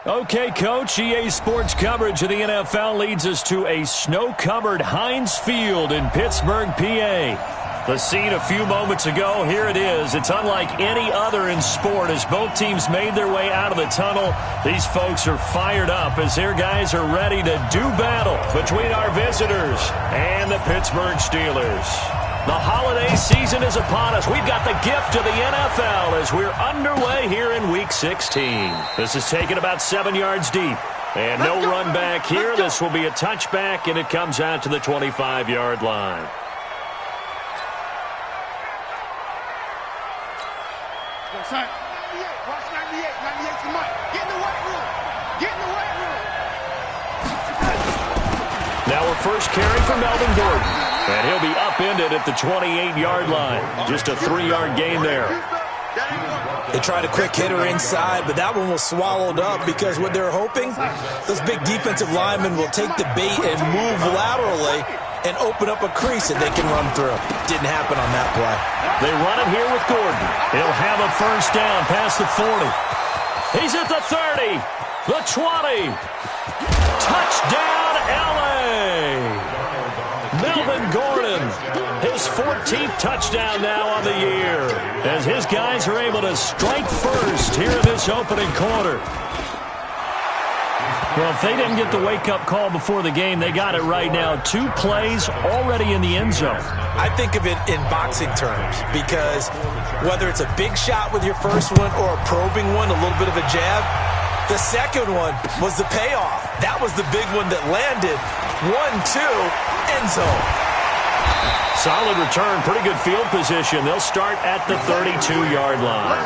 Okay, Coach, EA Sports coverage of the NFL leads us to a snow-covered Heinz Field in Pittsburgh, PA. The scene a few moments ago, here it is. It's unlike any other in sport as both teams made their way out of the tunnel. These folks are fired up as their guys are ready to do battle between our visitors and the Pittsburgh Steelers. The holiday season is upon us. We've got the gift of the NFL as we're underway here in Week 16. This is taken about 7 yards deep. And no run back here. This will be a touchback, and it comes out to the 25-yard line. Son, 98, watch 98. 98's the mic. Get in the weight room. Get in the weight room. Now a first carry for Melvin Gordon. And he'll be upended at the 28-yard line. Just a 3-yard gain there. They tried a quick hitter inside, but that one was swallowed up because what they're hoping, those big defensive linemen will take the bait and move laterally and open up a crease that they can run through. Didn't happen on that play. They run it here with Gordon. He'll have a first down past the 40. He's at the 30, the 20. Touchdown, L.A. Melvin Gordon, his 14th touchdown now on the year, as his guys are able to strike first here in this opening quarter. Well, if they didn't get the wake-up call before the game, they got it right now. 2 plays already in the end zone. I think of it in boxing terms because whether it's a big shot with your first one or a probing one, a little bit of a jab, the second one was the payoff. That was the big one that landed. 1-2. End zone. Solid return, pretty good field position. They'll start at the 32-yard line.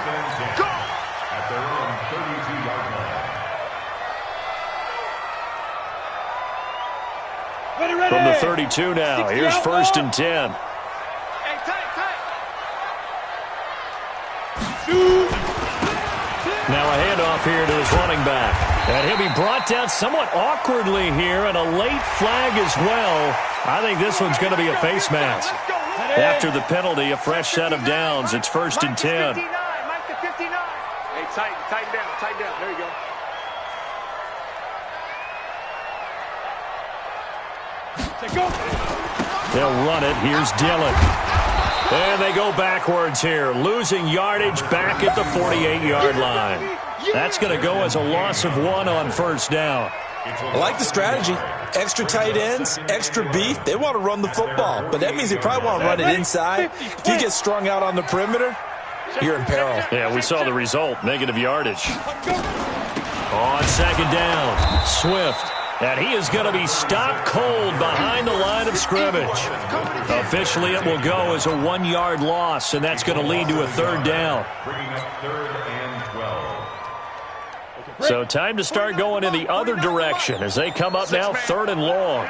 From the 32 now, here's first and 10. Now a handoff here to his running back. And he'll be brought down somewhat awkwardly here, and a late flag as well. I think this one's going to be a face mask. After the penalty, a fresh set of downs. It's first and 10. Hey, tighten down. There you go. They'll run it. Here's Dillon. And they go backwards here, losing yardage back at the 48-yard line. That's going to go as a loss of 1 on first down. I like the strategy. Extra tight ends, extra beef. They want to run the football, but that means they probably want to run it inside. If you get strung out on the perimeter, you're in peril. Yeah, we saw the result, negative yardage. On second down, Swift. And he is going to be stopped cold behind the line of scrimmage. Officially, it will go as a 1-yard loss, and that's going to lead to a third down. So time to start going in the other direction as they come up now, third and long.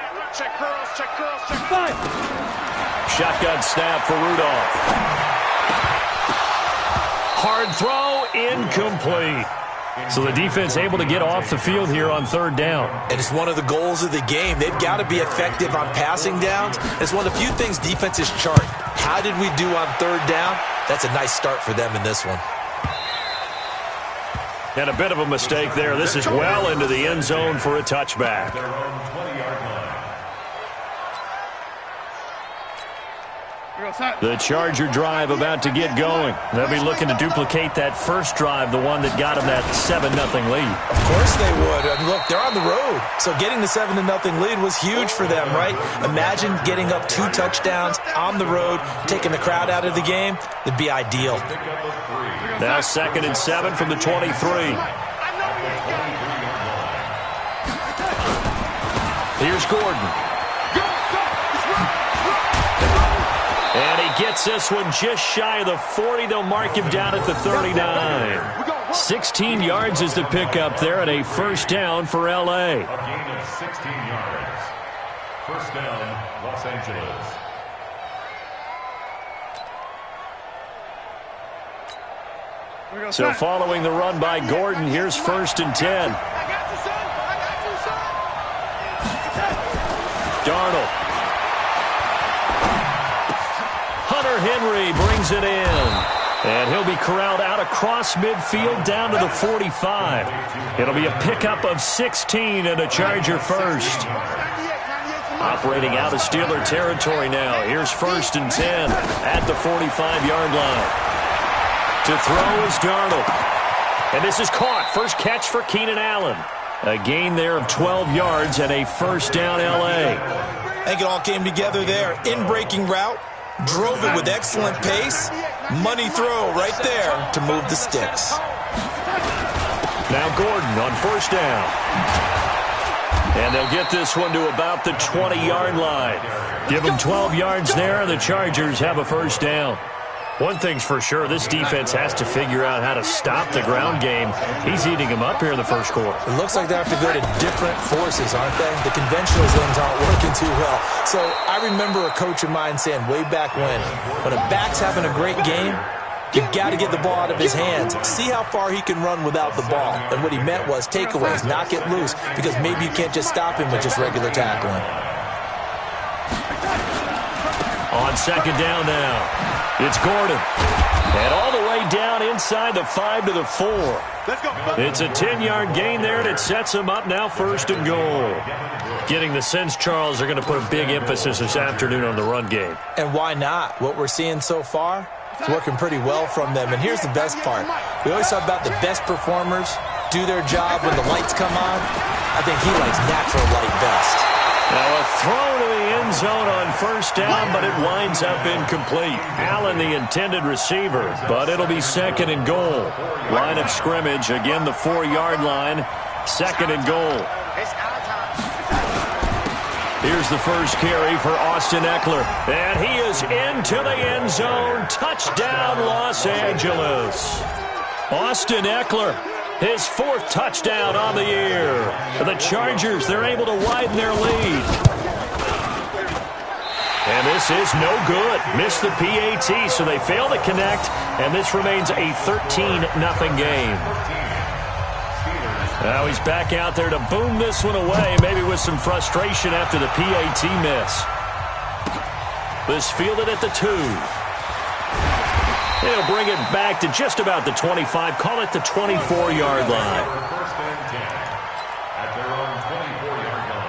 Shotgun snap for Rudolph. Hard throw, incomplete. So the defense able to get off the field here on third down. And it's one of the goals of the game. They've got to be effective on passing downs. It's one of the few things defenses chart. How did we do on third down? That's a nice start for them in this one. And a bit of a mistake there. This is well into the end zone for a touchback. The Charger drive about to get going. They'll be looking to duplicate that first drive, the one that got them that 7-0 lead. Of course they would. Look, they're on the road. So getting the 7-0 lead was huge for them, right? Imagine getting up 2 touchdowns on the road, taking the crowd out of the game. It'd be ideal. Now 2nd and 7 from the 23. Here's Gordon. And he gets this one just shy of the 40. They'll mark him down at the 39. 16 yards is the pickup there and a first down for L.A. A gain of 16 yards. First down, Los Angeles. So following the run by Gordon, here's first and 10. Darnold. Hunter Henry brings it in. And he'll be corralled out across midfield down to the 45. It'll be a pickup of 16 and a Charger first. Operating out of Steeler territory now. Here's 1st and 10 at the 45-yard line. To throw is Darnold. And this is caught. First catch for Keenan Allen. A gain there of 12 yards and a first down L.A. I think it all came together there. In-breaking route. Drove it with excellent pace. Money throw right there to move the sticks. Now Gordon on first down. And they'll get this one to about the 20-yard line. Give them 12 yards there, and the Chargers have a first down. One thing's for sure, this defense has to figure out how to stop the ground game. He's eating them up here in the first quarter. It looks like they have to go to different forces, aren't they? The conventional things aren't working too well. So I remember a coach of mine saying way back when a back's having a great game, you got to get the ball out of his hands. See how far he can run without the ball. And what he meant was takeaways, knock it loose, because maybe you can't just stop him with just regular tackling. On second down now. It's Gordon. And all the way down inside the 5 to the 4. It's a 10-yard gain there, and it sets him up now 1st and goal. Getting the sense, Charles, are going to put a big emphasis this afternoon on the run game. And why not? What we're seeing so far, it's working pretty well from them. And here's the best part. We always talk about the best performers do their job when the lights come on. I think he likes natural light best. Now a throw to the end zone on first down, but it winds up incomplete. Allen, the intended receiver, but it'll be 2nd and goal. Line of scrimmage, again the 4-yard line, 2nd and goal. Here's the first carry for Austin Eckler, and he is into the end zone. Touchdown, Los Angeles. Austin Eckler, his 4th touchdown on the year. The Chargers, they're able to widen their lead. And this is no good. Missed the PAT, so they fail to connect, and this remains a 13-0 game. Now he's back out there to boom this one away, maybe with some frustration after the PAT miss. This fielded at the 2. They'll bring it back to just about the 25. Call it the 24-yard line. First and 10 at their own 24-yard line.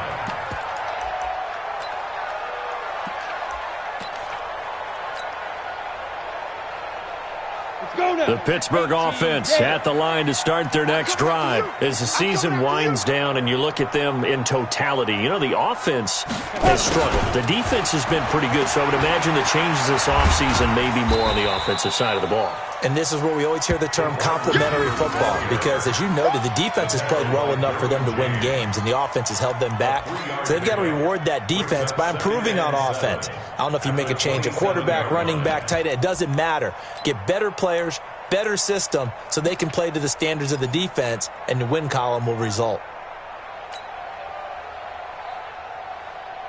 The Pittsburgh offense at the line to start their next drive. As the season winds down and you look at them in totality, you know, the offense has struggled. The defense has been pretty good, so I would imagine the changes this offseason may be more on the offensive side of the ball. And this is where we always hear the term complementary football, because as you noted, the defense has played well enough for them to win games, and the offense has held them back. So they've got to reward that defense by improving on offense. I don't know if you make a change, a quarterback, running back, tight end, it doesn't matter. Get better players, better system, so they can play to the standards of the defense, and the win column will result.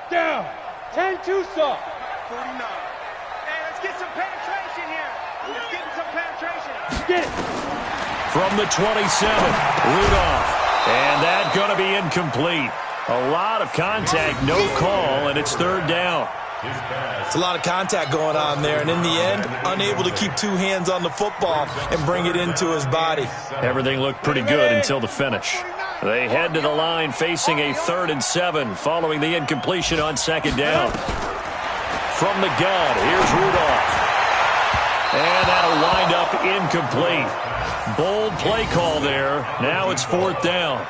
Down. 10 Tucson. 49. Hey, let's get some penetration here. Let's get some penetration. Get it. From the 27, Rudolph. And that's going to be incomplete. A lot of contact, no call, and it's 3rd down. It's a lot of contact going on there, and in the end, unable to keep 2 hands on the football and bring it into his body. Everything looked pretty good until the finish. They head to the line facing a 3rd and 7 following the incompletion on 2nd down. From the gun, here's Rudolph. And that'll wind up incomplete. Bold play call there. Now it's 4th down.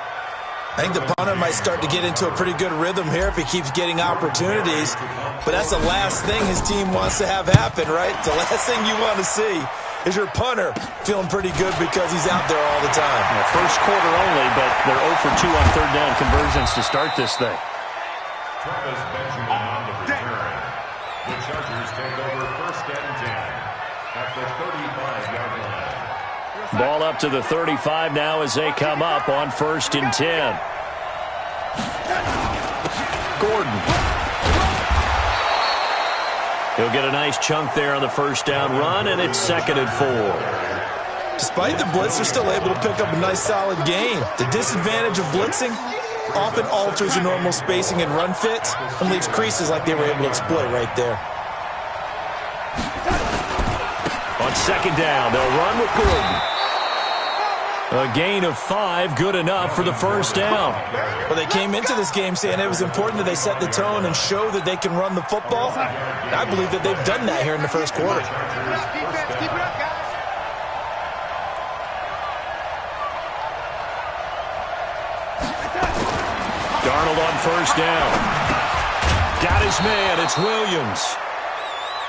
I think the punter might start to get into a pretty good rhythm here if he keeps getting opportunities. But that's the last thing his team wants to have happen, right? The last thing you want to see is your punter feeling pretty good because he's out there all the time. Well, first quarter only, but they're 0 for 2 on 3rd down conversions to start this thing. Travis Benjamin on the return. The Chargers take over 1st and 10 at the 35-yard line. Ball up to the 35 now as they come up on 1st and 10. Gordon. He'll get a nice chunk there on the 1st down run, and it's 2nd and 4. Despite the blitz, they're still able to pick up a nice solid gain. The disadvantage of blitzing often alters the normal spacing and run fits and leaves creases like they were able to exploit right there. On On second down, they'll run with Gordon. A gain of 5, good enough for the first down. Well, they came into this game saying it was important that they set the tone and show that they can run the football. And I believe that they've done that here in the first quarter. Keep it up, guys. Darnold on first down. Got his man. It's Williams.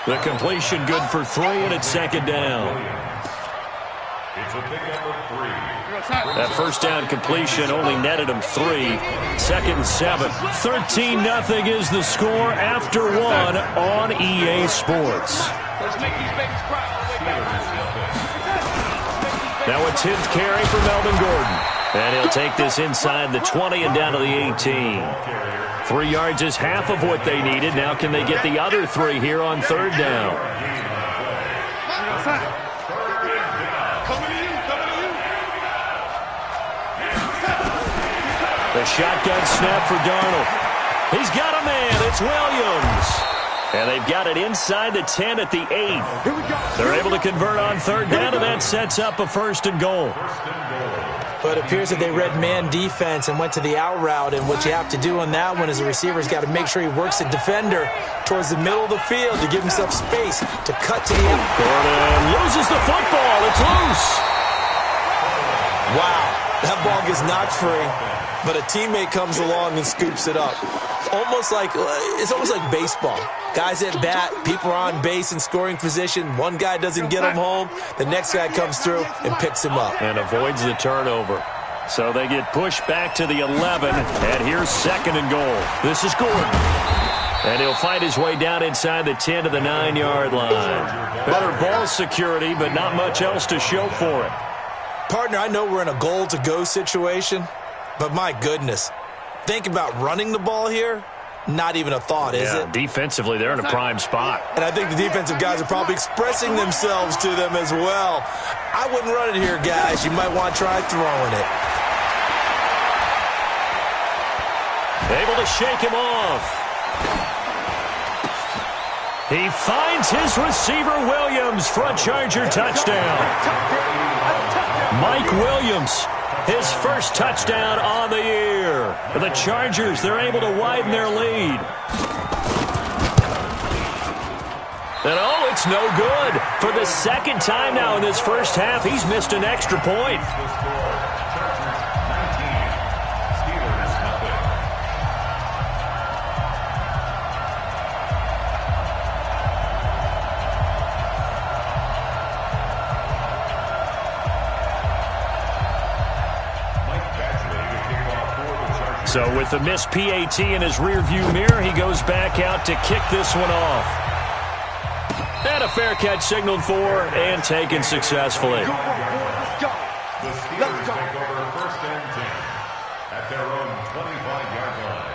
The completion good for 3, and it's second down. It's a pickup of 3. That first down completion only netted him 3. Second and 7. 13-0 is the score after 1 on EA Sports. Let's make these babies cry all the way back. Now a 10th carry for Melvin Gordon. And he'll take this inside the 20 and down to the 18. 3 yards is half of what they needed. Now can they get the other 3 here on third down? The shotgun snap for Darnold. He's got a man. It's Williams. And they've got it inside the 10 at the 8. They're able to convert on third down, and that sets up a first and goal. But it appears that they read man defense and went to the out route, and what you have to do on that one is the receiver's got to make sure he works the defender towards the middle of the field to give himself space to cut to the out. Gordon loses the football. It's loose. Wow, that ball gets knocked free, but a teammate comes along and scoops it up. It's almost like baseball. Guys at bat, people are on base in scoring position. One guy doesn't get him home. The next guy comes through and picks him up. And avoids the turnover. So they get pushed back to the 11. And here's second and goal. This is Gordon. And he'll fight his way down inside the 10 to the 9-yard line. Better ball security, but not much else to show for it. Partner, I know we're in a goal-to-go situation, but my goodness. Think about running the ball here. Not even a thought, is it? Defensively, they're in a prime spot. And I think the defensive guys are probably expressing themselves to them as well. I wouldn't run it here, guys. You might want to try throwing it. Able to shake him off. He finds his receiver, Williams, for a Charger touchdown. Mike Williams, his first touchdown on the year. The Chargers, they're able to widen their lead. And oh, it's no good. For the second time now in this first half, he's missed an extra point. So with the missed PAT in his rearview mirror, he goes back out to kick this one off. And a fair catch signaled for and taken successfully. Let's go. The Steelers take over first and 10 at their own 25-yard line.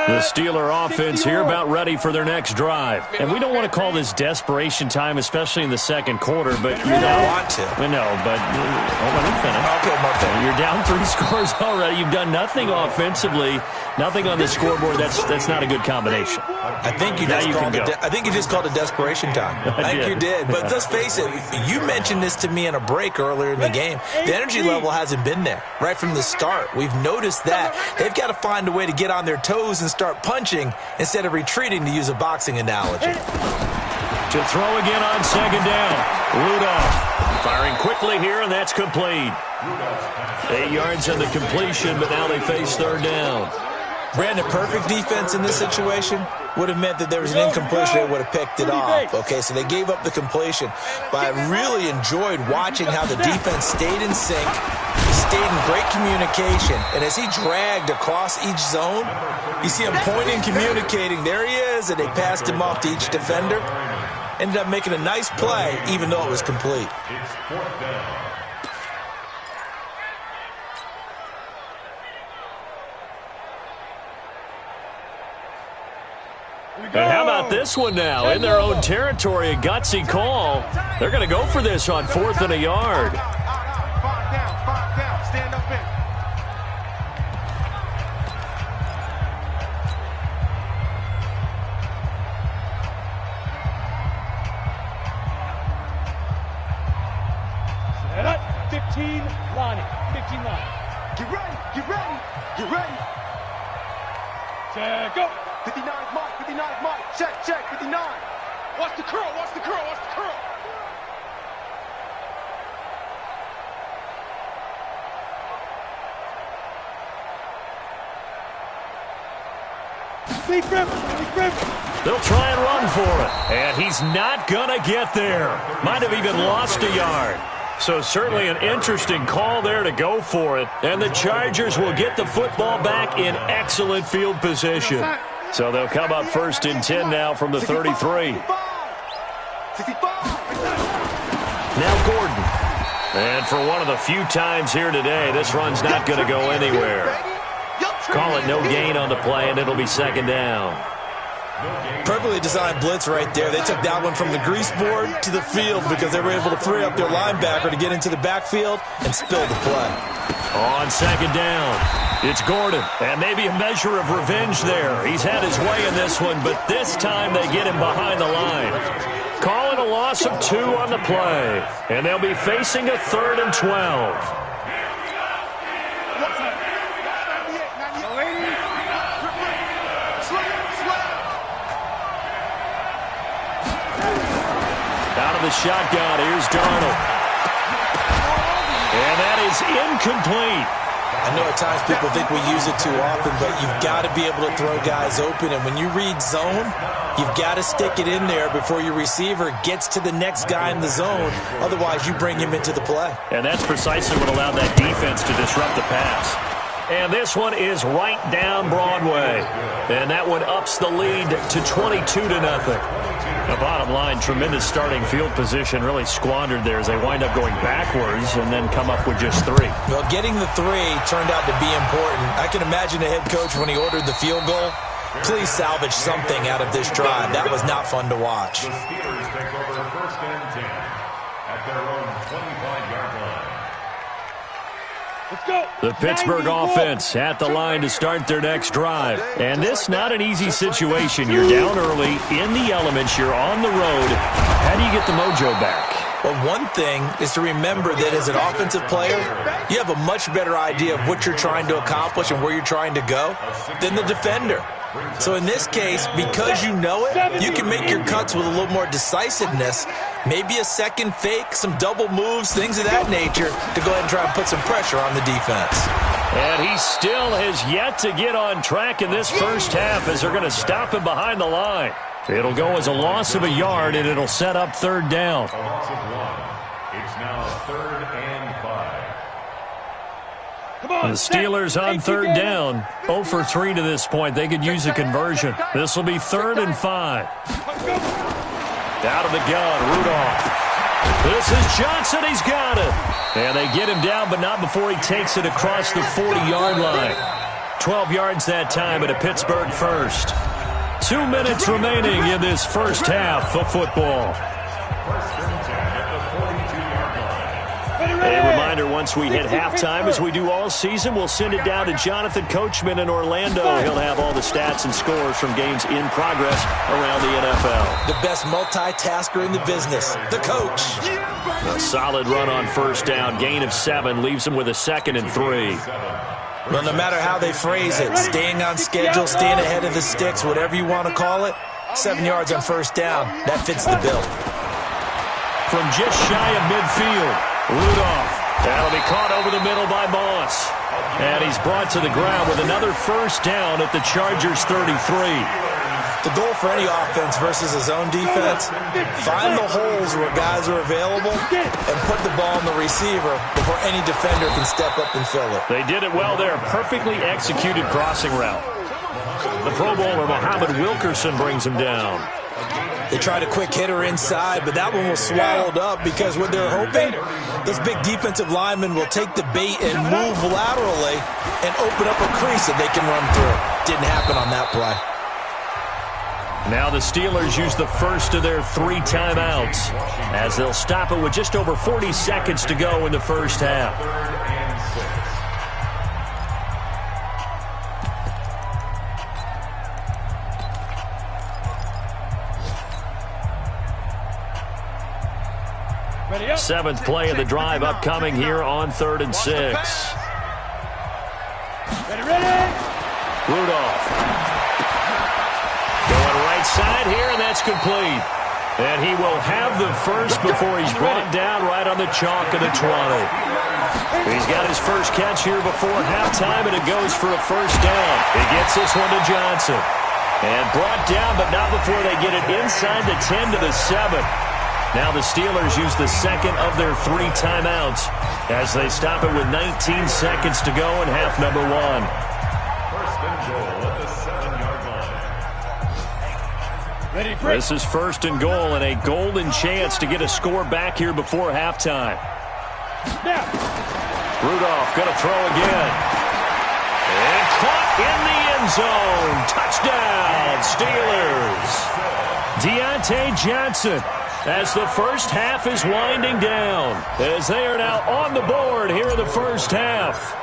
The Steeler offense here about ready for their next drive. And we don't want to call this desperation time, especially in the second quarter, but you're down. Want to. No, but let me finish. Okay, Martin. You're down 3 scores already. You've done nothing offensively, nothing on the scoreboard. That's not a good combination. I think you just called it desperation time. I think you did. But let's face it, you mentioned this to me in a break earlier in the game. The energy level hasn't been there right from the start. We've noticed that. They've got to find a way to get on their toes and start punching instead of retreating, to use a boxing analogy. To throw again on second down. Rudolph firing quickly here, and that's complete. 8 yards on the completion, but now they face third down. Brandon, perfect defense in this situation would have meant that there was an incompletion. They would have picked it off. Okay, so they gave up the completion. But I really enjoyed watching how the defense stayed in sync, stayed in great communication. And as he dragged across each zone, you see him pointing, communicating. There he is, and they passed him off to each defender. Ended up making a nice play, even though it was complete. It's fourth down. And how about this one now? In their own territory, a gutsy call. They're going to go for this on 4th and a yard. 5 down, stand up in. Line it. 15 line. Get ready. Get ready. Get ready. Check, go. 59's Mike. 59's Mike. Check, check. 59. Watch the curl. Watch the curl. Watch the curl. They'll try and run for it. And he's not going to get there. Might have even lost a yard. So certainly an interesting call there to go for it. And the Chargers will get the football back in excellent field position. So they'll come up 1st and 10 now from the 33. Now Gordon. And for one of the few times here today, this run's not going to go anywhere. Call it no gain on the play, and it'll be 2nd down. Perfectly designed blitz right there. They took that one from the grease board to the field because they were able to free up their linebacker to get into the backfield and spill the play. On 2nd down, it's Gordon, and maybe a measure of revenge there. He's had his way in this one, but this time they get him behind the line. Call it a loss of 2 on the play, and they'll be facing a 3rd and 12. Out of the shotgun, here's Darnold. And that is incomplete. I know at times people think we use it too often, but you've got to be able to throw guys open. And when you read zone, you've got to stick it in there before your receiver gets to the next guy in the zone. Otherwise, you bring him into the play. And that's precisely what allowed that defense to disrupt the pass. And this one is right down Broadway. And that one ups the lead to 22-0. The bottom line, tremendous starting field position, really squandered there as they wind up going backwards and then come up with just 3. Well, getting the 3 turned out to be important. I can imagine the head coach when he ordered the field goal. Please salvage something out of this drive. That was not fun to watch. The Steelers take over 1st and 10 at their own 25-yard line. Let's go. The Pittsburgh offense at the line to start their next drive. And this not an easy situation. You're down early, in the elements, you're on the road. How do you get the mojo back? Well, one thing is to remember that as an offensive player, you have a much better idea of what you're trying to accomplish and where you're trying to go than the defender. So in this case, because you know it, you can make your cuts with a little more decisiveness. Maybe a second fake, some double moves, things of that nature to go ahead and try and put some pressure on the defense. And he still has yet to get on track in this first half as they're going to stop him behind the line. It'll go as a loss of a yard, and it'll set up 3rd down. A loss of 1. It's now 3rd and 5. The Steelers on 3rd down. 0 for 3 to this point. They could use a conversion. This will be 3rd and 5. Out of the gun, Rudolph. This is Johnson. He's got it. And they get him down, but not before he takes it across the 40-yard line. 12 yards that time at a Pittsburgh first. 2 minutes remaining in this first half of football. 1st and 10 at the 42-yard line. A reminder, once we hit halftime, as we do all season, we'll send it down to Jonathan Coachman in Orlando. He'll have all the stats and scores from games in progress around the NFL. The best multitasker in the business, the coach. A solid run on 1st down. Gain of 7 leaves him with a 2nd and 3. Well, no matter how they phrase it, staying on schedule, staying ahead of the sticks, whatever you want to call it, 7 yards on 1st down, that fits the bill. From just shy of midfield, Rudolph. That'll be caught over the middle by Moss. And he's brought to the ground with another 1st down at the Chargers 33. The goal for any offense versus a zone defense, find the holes where guys are available and put the ball on the receiver before any defender can step up and fill it. They did it well there. Perfectly executed crossing route. The Pro Bowler, Muhammad Wilkerson, brings him down. They tried a quick hitter inside, but that one was swallowed up because what they're hoping, those big defensive linemen will take the bait and move laterally and open up a crease that they can run through. Didn't happen on that play. Now the Steelers use the first of their 3 timeouts as they'll stop it with just over 40 seconds to go in the first half. 3rd and 6. Seventh play of the drive upcoming here on 3rd and 6. Rudolph. Going right side here, and that's complete. And he will have the first before he's brought down right on the chalk of the 20. He's got his first catch here before halftime, and it goes for a first down. He gets this one to Johnson. And brought down, but not before they get it inside the 10 to the 7. Now the Steelers use the second of their 3 timeouts as they stop it with 19 seconds to go in half number 1. First and goal at the 7-yard line. This is first and goal and a golden chance to get a score back here before halftime. Rudolph going to throw again. And caught in the end zone. Touchdown, Steelers. Deontay Johnson as the first half is winding down, as they are now on the board here in the first half.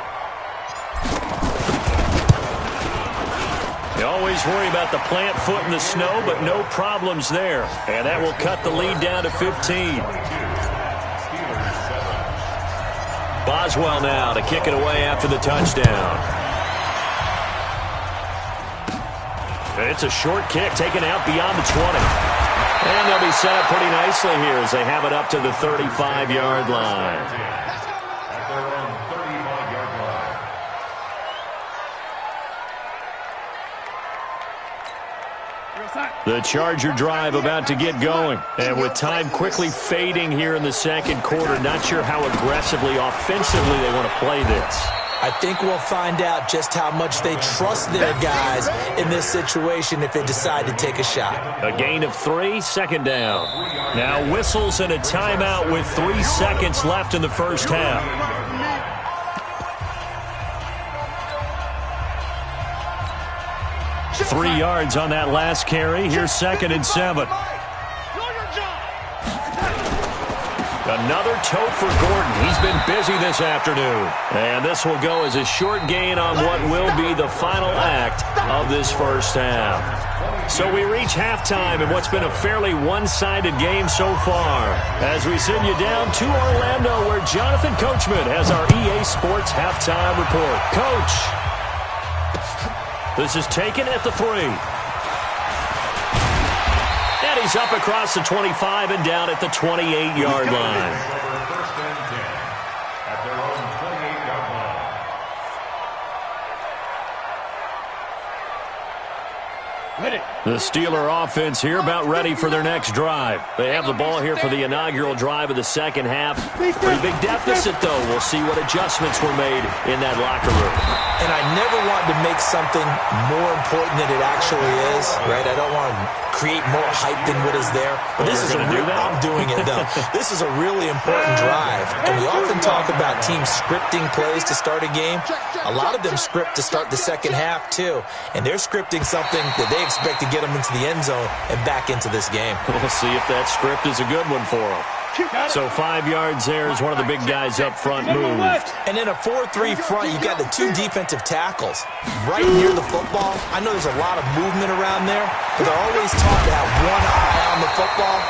You always worry about the plant foot in the snow, but no problems there. And that will cut the lead down to 15. Boswell now to kick it away after the touchdown. It's a short kick taken out beyond the 20. And they'll be set up pretty nicely here as they have it up to the 35-yard line. At their own 35-yard line. The Charger drive about to get going. And with time quickly fading here in the second quarter, not sure how aggressively, offensively they want to play this. I think we'll find out just how much they trust their guys in this situation if they decide to take a shot. A gain of 3, second down. Now whistles and a timeout with 3 seconds left in the first half. Three yards on that last carry. Here's 2nd and 7. Another tote for Gordon. He's been busy this afternoon. And this will go as a short gain on what will be the final act of this first half. So we reach halftime in what's been a fairly one-sided game so far, as we send you down to Orlando, where Jonathan Coachman has our EA Sports halftime report. Coach, this is taken at the 3. And he's up across the 25 and down at the 28-yard line. First and 10 at their own 28-yard line. The Steeler offense here about ready for their next drive. They have the ball here for the inaugural drive of the second half. Pretty big deficit, though. We'll see what adjustments were made in that locker room. And I never wanted to make something more important than it actually is, right? I don't want to create more hype than what is there. But this is a real, I'm doing it, though. This is a really important drive. And we often talk about teams scripting plays to start a game. A lot of them script to start the second half, too. And they're scripting something that they expect to get them into the end zone and back into this game. We'll see if that script is a good one for them. So 5 yards there as one of the big guys up front moved. And in a 4-3 front, you've got the 2 defensive tackles right near the football. I know there's a lot of movement around there, but they're always taught to have one eye on the football.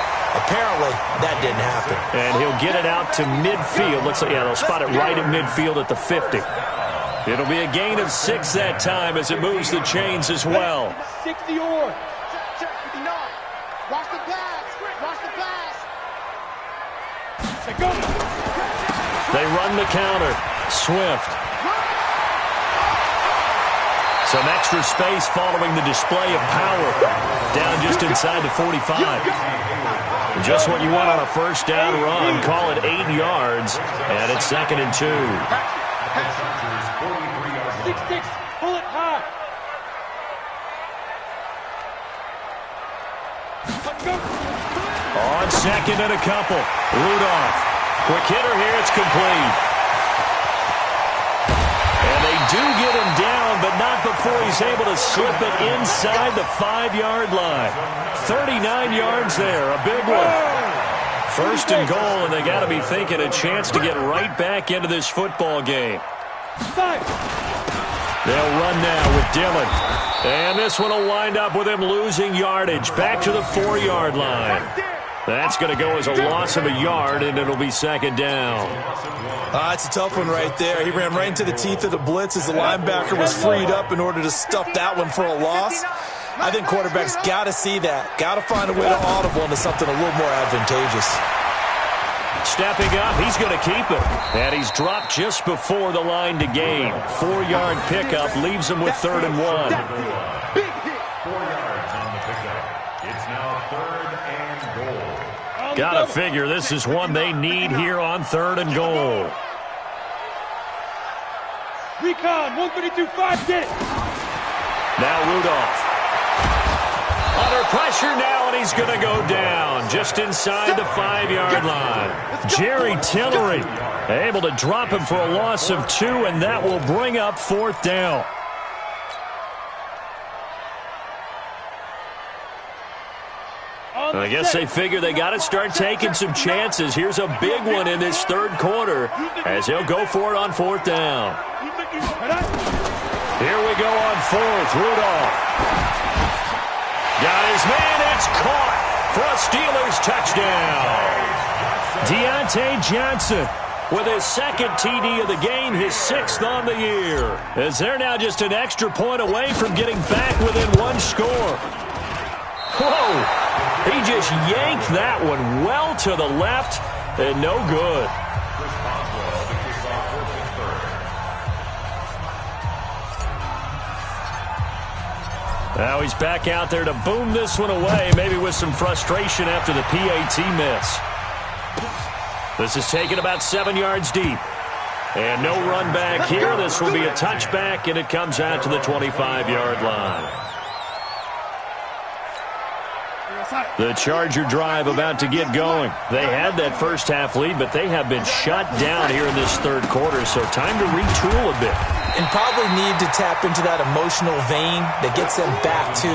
Apparently, that didn't happen. And he'll get it out to midfield. Looks like, yeah, they'll spot it right at midfield at the 50. It'll be a gain of 6 that time as it moves the chains as well. 60 or. Watch the pass. Watch the pass. They run the counter. Swift. Some extra space following the display of power. Down just inside the 45. Just what you want on a first down run. Call it 8 yards. And it's 2nd and 2. 6-6. Pull it high. On 2nd and a couple. Rudolph. Quick hitter here. It's complete. And they do get him down, but not before he's able to slip it inside the 5-yard line. 39 yards there. A big one. First and goal, and they got to be thinking a chance to get right back into this football game. They'll run now with Dillon. And this one will wind up with him losing yardage back to the 4-yard line. That's going to go as a loss of a yard, and it'll be second down. It's a tough one right there. He ran right into the teeth of the blitz as the linebacker was freed up in order to stuff that one for a loss. I think quarterbacks got to see that. Got to find a way to audible into something a little more advantageous. Stepping up, he's going to keep it. And he's dropped just before the line to gain. 4-yard pickup leaves him with 3rd and 1. 4 yards on the pickup. It's now 3rd and goal. Gotta figure this is one they need here on 3rd and goal. Recon, 132-5, get it. Now Rudolph. Under pressure now, and he's going to go down just inside the 5-yard line. Jerry Tillery able to drop him for a loss of 2, and that will bring up 4th down. I guess they figure they got to start taking some chances. Here's a big one in this 3rd quarter as he'll go for it on 4th down. Here we go on 4th. Rudolph. Got his man. It's caught for a Steelers touchdown. Deontay Johnson with his 2nd TD of the game, his 6th on the year. As they're now just an extra point away from getting back within 1 score. Whoa! He just yanked that one well to the left and no good. Now he's back out there to boom this one away, maybe with some frustration after the PAT miss. This is taken about 7 yards deep. And no run back here. This will be a touchback, and it comes out to the 25-yard line. The Charger drive about to get going. They had that first half lead, but they have been shut down here in this 3rd quarter, so time to retool a bit. And probably need to tap into that emotional vein that gets them back to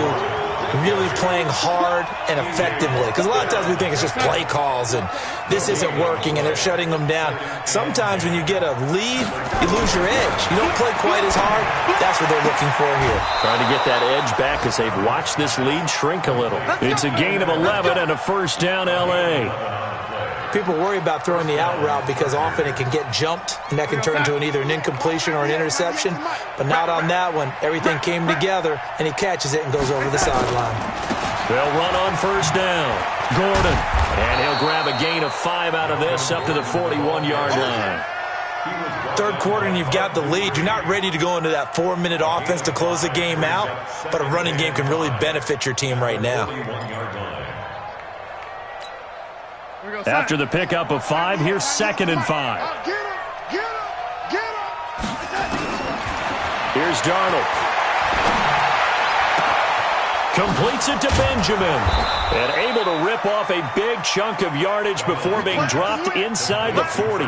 really playing hard and effectively. Because a lot of times we think it's just play calls and this isn't working and they're shutting them down. Sometimes when you get a lead, you lose your edge. You don't play quite as hard. That's what they're looking for here. Trying to get that edge back as they've watched this lead shrink a little. It's a gain of 11 and a 1st down L.A. People worry about throwing the out route because often it can get jumped, and that can turn into either an incompletion or an interception. But not on that one. Everything came together, and he catches it and goes over the sideline. They'll run on 1st down. Gordon. And he'll grab a gain of 5 out of this up to the 41-yard line. 3rd quarter, and you've got the lead. You're not ready to go into that 4-minute offense to close the game out, but a running game can really benefit your team right now. After the pickup of 5, here's 2nd and 5. Here's Darnold. Completes it to Benjamin. And able to rip off a big chunk of yardage before being dropped inside the 40.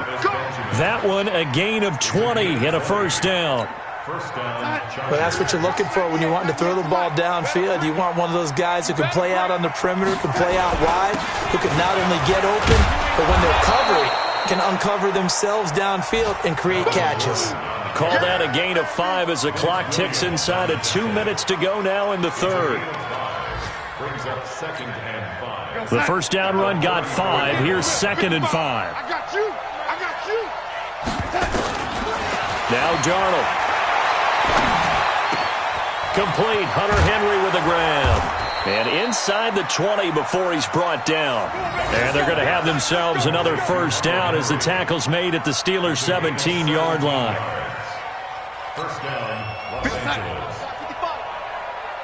That one a gain of 20 and a 1st down. Well, that's what you're looking for when you want to throw the ball downfield. You want one of those guys who can play out on the perimeter, can play out wide, who can not only get open, but when they're covered, can uncover themselves downfield and create catches. Call that a gain of 5 as the clock ticks inside of 2 minutes to go now in the 3rd. The 1st down run got 5. Here's 2nd and 5. I got you. Now Darnold. Complete. Hunter Henry with the grab. And inside the 20 before he's brought down. And they're going to have themselves another 1st down as the tackle's made at the Steelers' 17-yard line. 1st down, Los Angeles.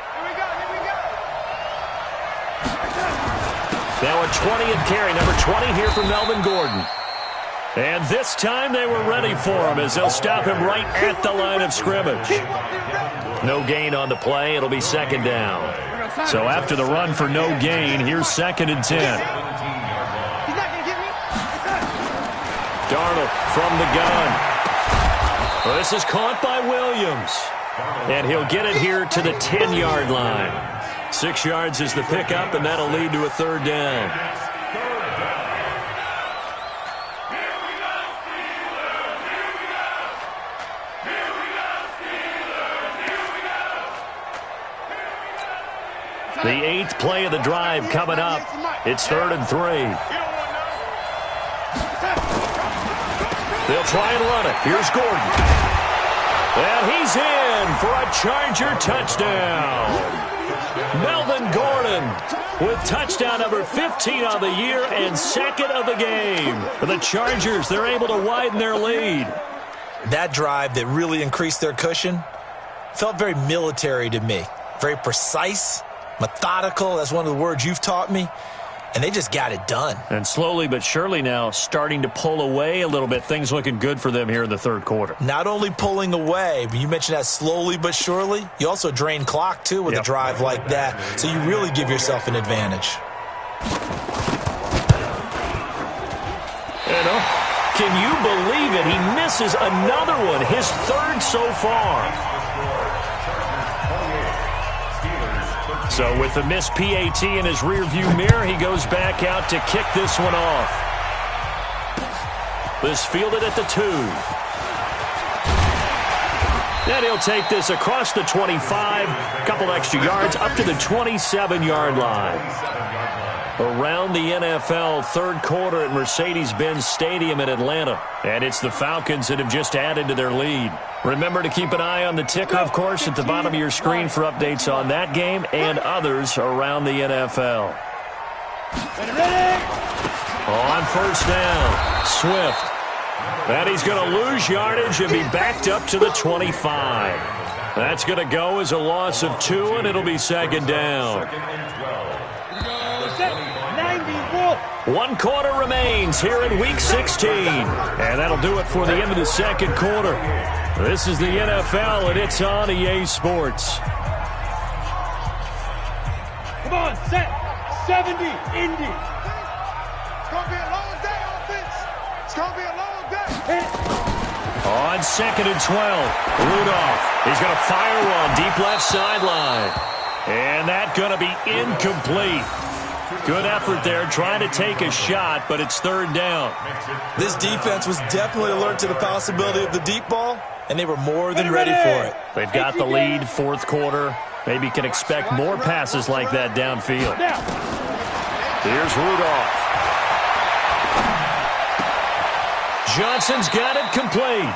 Here we go. Now a 20th carry, number 20 here from Melvin Gordon. And this time they were ready for him as they'll stop him right at the line of scrimmage. No gain on the play. It'll be 2nd down. So after the run for no gain, here's 2nd and 10. Darnold from the gun. Well, this is caught by Williams. And he'll get it here to the 10-yard line. 6 yards is the pickup, and that'll lead to a 3rd down. The 8th play of the drive coming up. It's 3rd and 3. They'll try and run it. Here's Gordon. And he's in for a Charger touchdown. Melvin Gordon with touchdown number 15 on the year and 2nd of the game. For the Chargers, they're able to widen their lead. That drive that really increased their cushion felt very military to me. Very precise, methodical. That's one of the words you've taught me. And they just got it done. And slowly but surely now starting to pull away a little bit. Things looking good for them here in the 3rd quarter. Not only pulling away, but you mentioned that slowly but surely. You also drain clock, too, with a drive like that. So you really give yourself an advantage. Can you believe it? He misses another one, his 3rd so far. So with the missed PAT in his rearview mirror, he goes back out to kick this one off. This fielded at the 2. Then he'll take this across the 25, a couple extra yards, up to the 27-yard line. Around the NFL 3rd quarter at Mercedes-Benz Stadium in Atlanta. And it's the Falcons that have just added to their lead. Remember to keep an eye on the ticker, of course, at the bottom of your screen for updates on that game and others around the NFL. On 1st down, Swift. And he's going to lose yardage and be backed up to the 25. That's going to go as a loss of 2, and it'll be 2nd down. 1 quarter remains here in Week 16. And that'll do it for the end of the 2nd quarter. This is the NFL, and it's on EA Sports. Come on, set. 70, Indy. It's going to be a long day, offense. It's going to be a long day. On 2nd and 12, Rudolph. He's going to fire one deep left sideline. And that's going to be incomplete. Good effort there, trying to take a shot, but it's 3rd down. This defense was definitely alert to the possibility of the deep ball, and they were more than ready for it. They've got the lead, 4th quarter. Maybe can expect more passes like that downfield. Here's Rudolph. Johnson's got it complete.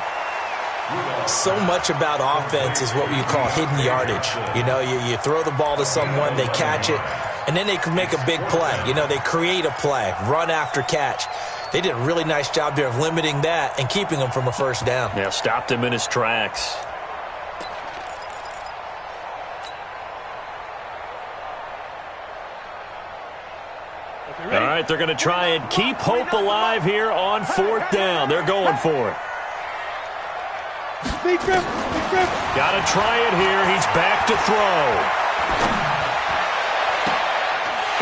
So much about offense is what you call hidden yardage. You know, you throw the ball to someone, they catch it, and then they can make a big play. You know, they create a play, run after catch. They did a really nice job there of limiting that and keeping him from a 1st down. Yeah, stopped him in his tracks. All right, they're going to try and keep hope alive here on 4th down. They're going for it. Got to try it here. He's back to throw.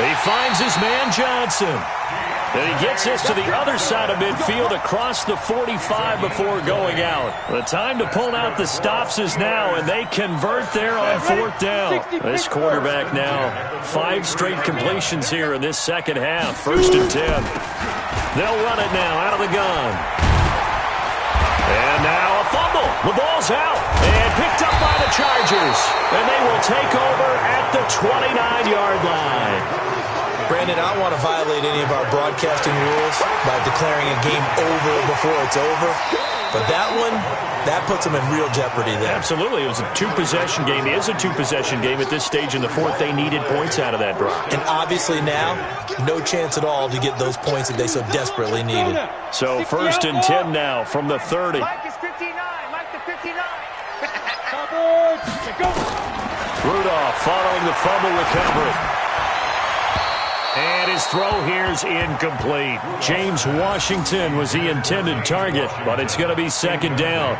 He finds his man Johnson. And he gets this to the other side of midfield across the 45 before going out. The time to pull out the stops is now, and they convert there on 4th down. This quarterback now, 5 straight completions here in this 2nd half. 1st and 10. They'll run it now out of the gun. And now a fumble. The ball's out and picked up by the Chargers. And they will take over at the 29-yard line. Brandon, I don't want to violate any of our broadcasting rules by declaring a game over before it's over. But that one, that puts them in real jeopardy there. Absolutely. It was a 2-possession game. It is a 2-possession game at this stage in the 4th. They needed points out of that drive. And obviously now, no chance at all to get those points that they so desperately needed. So 1st and 10 now from the 30. Mike is 59. Mike to 59. Rudolph following the fumble recovery. And his throw here's incomplete. James Washington was the intended target, but it's going to be 2nd down.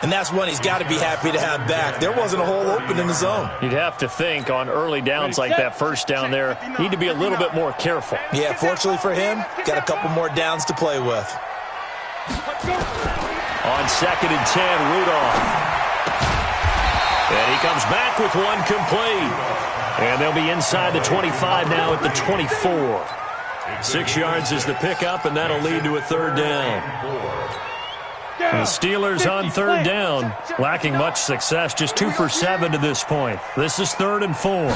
And that's one he's got to be happy to have back. There wasn't a hole open in the zone. You'd have to think on early downs like that 1st down there, need to be a little bit more careful. Yeah, fortunately for him, got a couple more downs to play with. On 2nd and 10, Rudolph. And he comes back with one complete. And they'll be inside the 25 now at the 24. 6 yards is the pickup, and that'll lead to a 3rd down. And the Steelers on 3rd down, lacking much success, just 2 for 7 to this point. This is 3rd and 4.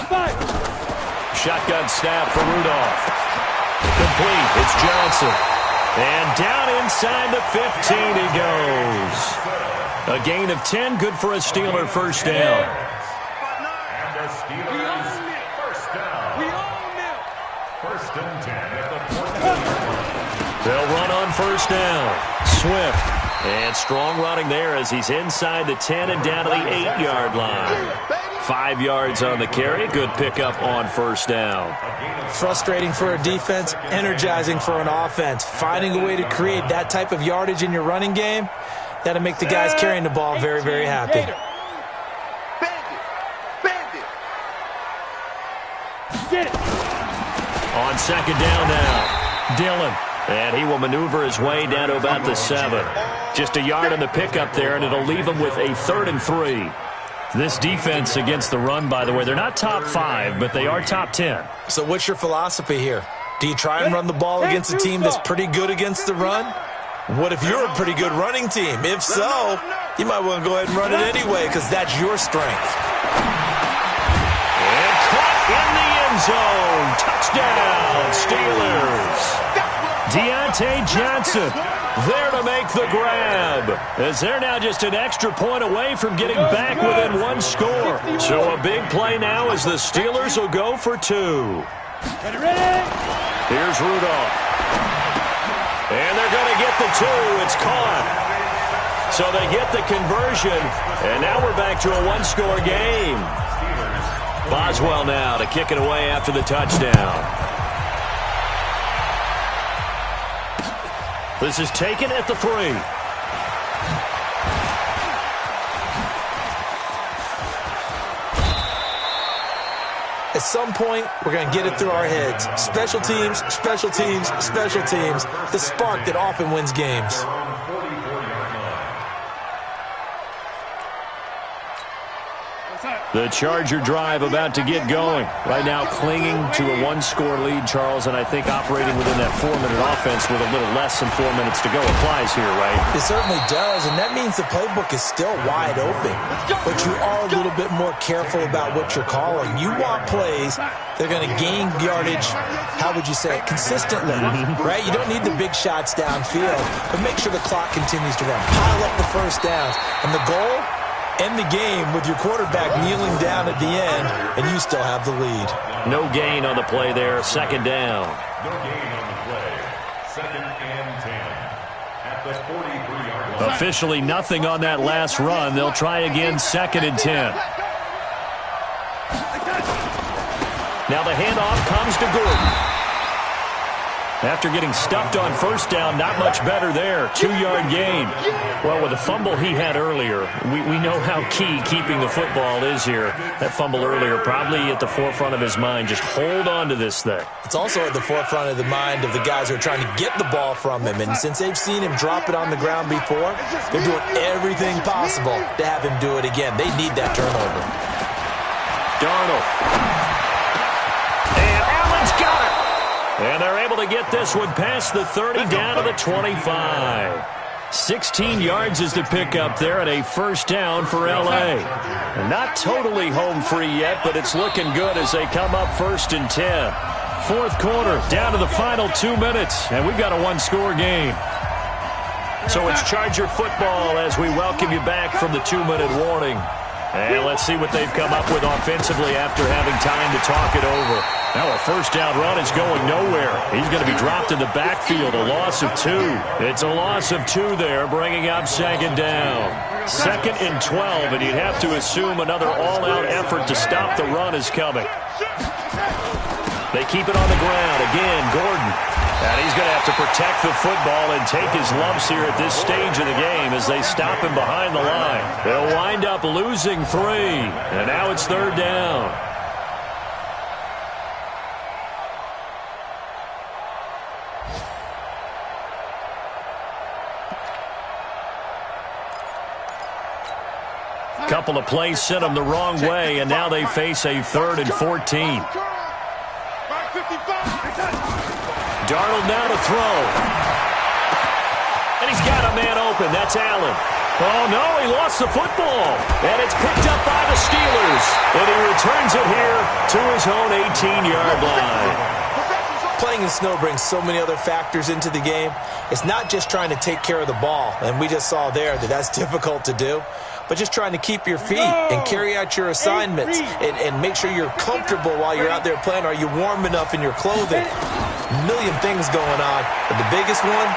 Shotgun snap for Rudolph. Complete. It's Johnson. And down inside the 15 he goes. A gain of 10, good for a Steeler first down. And the Steelers first down. First and 10 at the 14. They'll run on first down. Swift. And strong running there as he's inside the 10 and down to the 8-yard line. 5 yards on the carry. Good pickup on first down. Frustrating for a defense, energizing for an offense. Finding a way to create that type of yardage in your running game, that'll make the guys carrying the ball very, very happy. On second down now, Dillon. And he will maneuver his way down to about the 7. Just a yard on the pickup there, and it'll leave him with a 3rd and 3. This defense against the run, by the way, they're not top 5, but they are top 10. So what's your philosophy here? Do you try and run the ball against a team that's pretty good against the run? What if you're a pretty good running team? If so, you might want to go ahead and run it anyway because that's your strength. And caught in the end zone. Touchdown, Steelers. Deontay Johnson there to make the grab, as they're now just an extra point away from getting back within 1 score. So a big play now as the Steelers will go for 2. Here's Rudolph. And they're going to get the 2. It's caught. So they get the conversion, and now we're back to a 1-score game. Boswell now to kick it away after the touchdown. This is taken at the 3. At some point, we're going to get it through our heads. Special teams, special teams, special teams. The spark that often wins games. The Charger drive about to get going. Right now clinging to a 1-score lead, Charles, and I think operating within that 4-minute offense with a little less than 4 minutes to go applies here, right? It certainly does, and that means the playbook is still wide open. But you are a little bit more careful about what you're calling. You want plays that are going to gain yardage, how would you say it, consistently, right? You don't need the big shots downfield, but make sure the clock continues to run. Pile up the first downs, and the goal? End the game with your quarterback kneeling down at the end, and you still have the lead. No gain on the play there. Second down. No gain on the play. Second and 10 at the 43-yard line. Officially nothing on that last run. They'll try again, second and 10. Now the handoff comes to Gordon. After getting stuffed on first down, not much better there. 2-yard gain. Well, with the fumble he had earlier, we know how key keeping the football is here. That fumble earlier probably at the forefront of his mind. Just hold on to this thing. It's also at the forefront of the mind of the guys who are trying to get the ball from him. And since they've seen him drop it on the ground before, they're doing everything possible to have him do it again. They need that turnover. Darnold. And Allen's got it. And they're able to get this one past the 30 down to the 25. 16 yards is the pickup there at a first down for L.A. And not totally home free yet, but it's looking good as they come up first and 10. Fourth quarter, down to the final 2 minutes, and we've got a 1-score game. So it's Charger football as we welcome you back from the 2-minute warning. And let's see what they've come up with offensively after having time to talk it over. Now a first down run is going nowhere. He's going to be dropped in the backfield, a loss of 2. It's a loss of 2 there, bringing up second down. Second and 12, and you'd have to assume another all-out effort to stop the run is coming. They keep it on the ground. Again, Gordon. And he's going to have to protect the football and take his lumps here at this stage of the game as they stop him behind the line. They'll wind up losing 3, and now it's third down. Couple of plays sent them the wrong way, and now they face a 3rd and 14. Darnold now to throw. And he's got a man open. That's Allen. Oh, no, he lost the football. And it's picked up by the Steelers. And he returns it here to his own 18-yard line. Playing in snow brings so many other factors into the game. It's not just trying to take care of the ball, and we just saw there that that's difficult to do, but just trying to keep your feet and carry out your assignments and make sure you're comfortable while you're out there playing. Are you warm enough in your clothing? A million things going on, but the biggest one,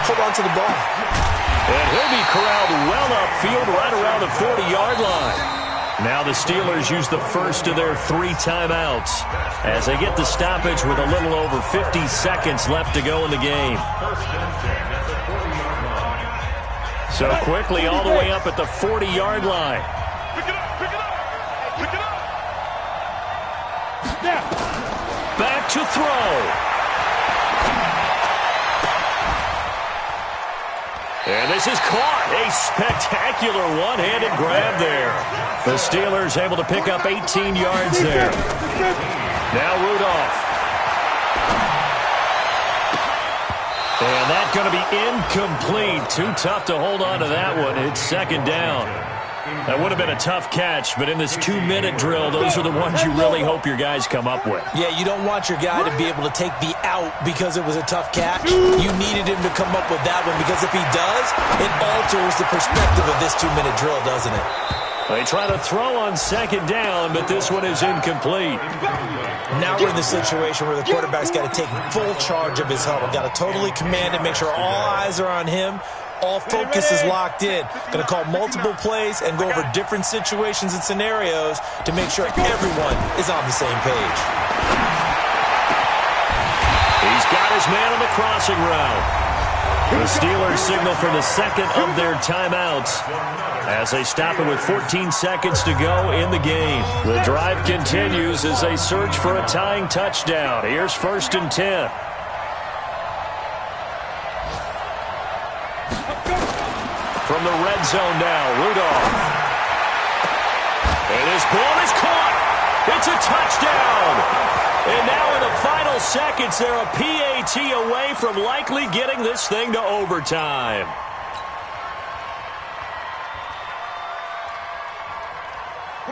hold on to the ball. And he'll be corralled well upfield right around the 40-yard line. Now the Steelers use the first of their 3 timeouts as they get the stoppage with a little over 50 seconds left to go in the game. So quickly all the way up at the 40-yard line. Pick it up, pick it up, pick it up. Back to throw. And this is caught. A spectacular one-handed grab there. The Steelers able to pick up 18 yards there. Now Rudolph. And that's going to be incomplete. Too tough to hold on to that one. It's second down. That would have been a tough catch, but in this 2-minute drill, those are the ones you really hope your guys come up with. Yeah, you don't want your guy to be able to take the out because it was a tough catch. You needed him to come up with that one because if he does, it alters the perspective of this 2-minute drill, doesn't it? They try to throw on second down, but this one is incomplete. Now we're in the situation where the quarterback's got to take full charge of his huddle. Got to totally command it, make sure all eyes are on him. All focus is locked in. Going to call multiple plays and go over different situations and scenarios to make sure everyone is on the same page. He's got his man on the crossing route. The Steelers signal for the second of their timeouts as they stop it with 14 seconds to go in the game. The drive continues as they search for a tying touchdown. Here's 1st and 10. From the red zone now, Rudolph. And his ball is caught. It's a touchdown. And now in the final seconds, they're a PAT away from likely getting this thing to overtime.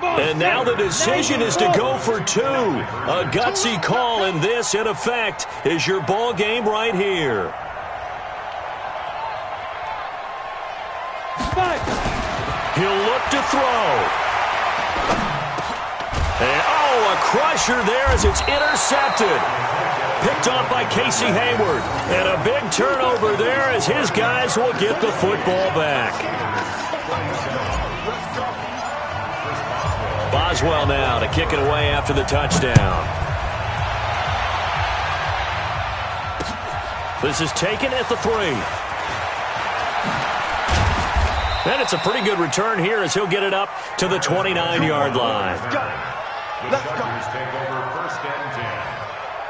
And now the decision is to go for 2. A gutsy call, and this, in effect, is your ball game right here. He'll look to throw. And, oh, a crusher there as it's intercepted. Picked off by Casey Hayward. And a big turnover there as his guys will get the football back. Boswell now to kick it away after the touchdown. This is taken at the 3. And it's a pretty good return here as he'll get it up to the 29-yard line. The Chargers take over 1st and 10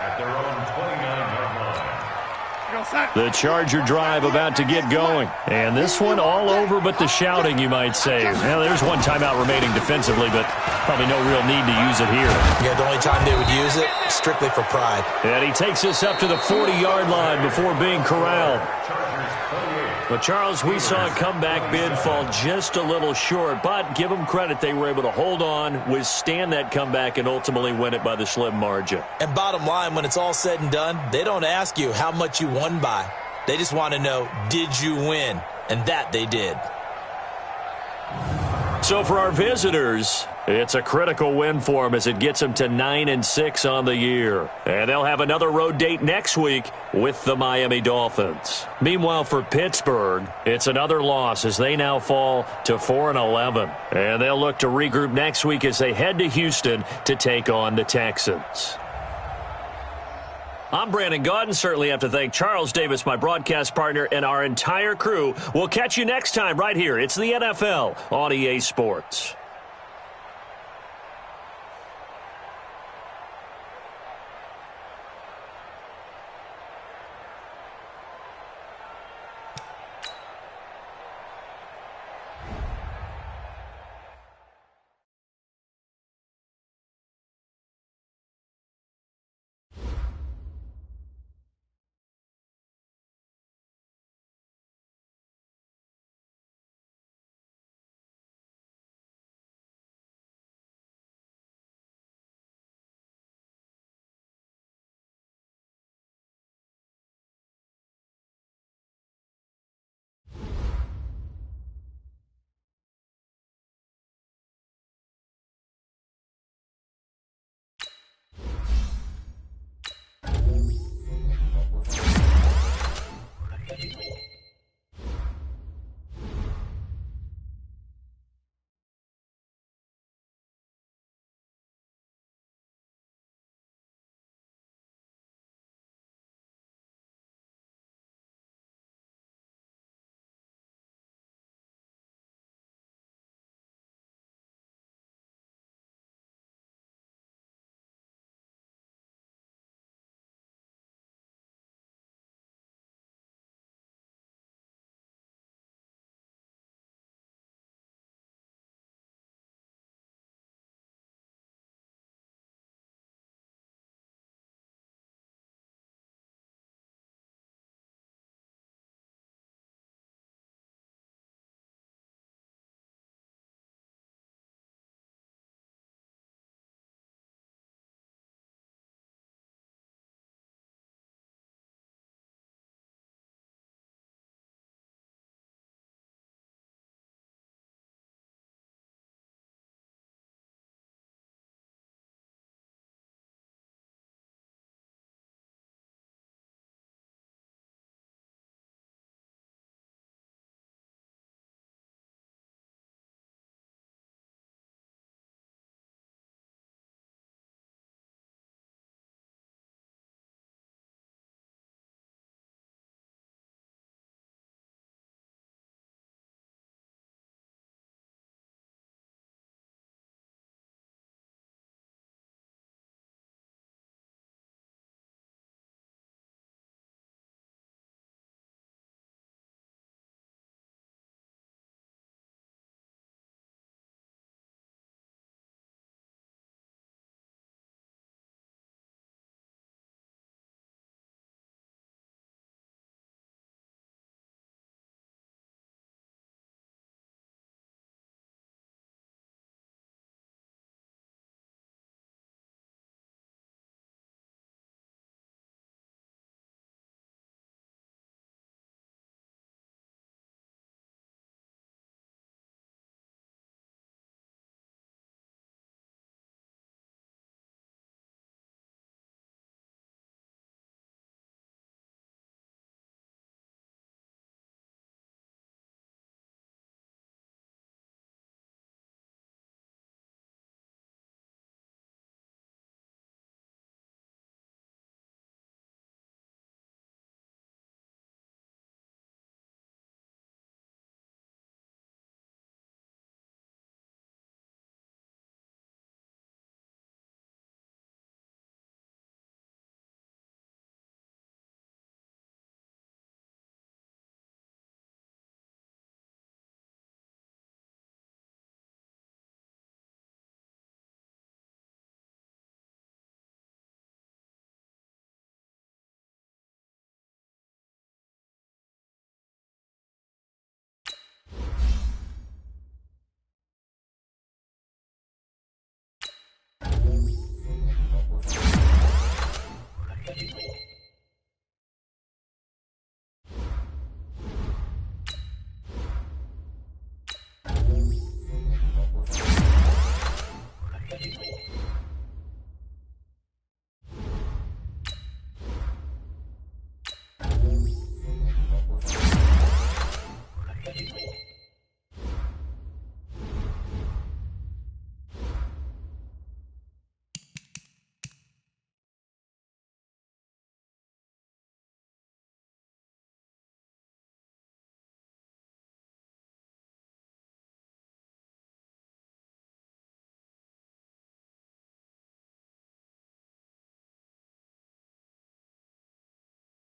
at their own 29-yard line. The Charger drive about to get going. And this one all over but the shouting, you might say. Well, there's one timeout remaining defensively, but probably no real need to use it here. Yeah, the only time they would use it, strictly for pride. And he takes us up to the 40-yard line before being corralled. But, Charles, we saw a comeback bid fall just a little short, but give them credit. They were able to hold on, withstand that comeback, and ultimately win it by the slim margin. And bottom line, when it's all said and done, they don't ask you how much you won by. They just want to know, did you win? And that they did. So for our visitors, it's a critical win for them as it gets them to 9-6 on the year. And they'll have another road date next week with the Miami Dolphins. Meanwhile, for Pittsburgh, it's another loss as they now fall to 4-11. And they'll look to regroup next week as they head to Houston to take on the Texans. I'm Brandon Gaudin. Certainly have to thank Charles Davis, my broadcast partner, and our entire crew. We'll catch you next time right here. It's the NFL on EA Sports.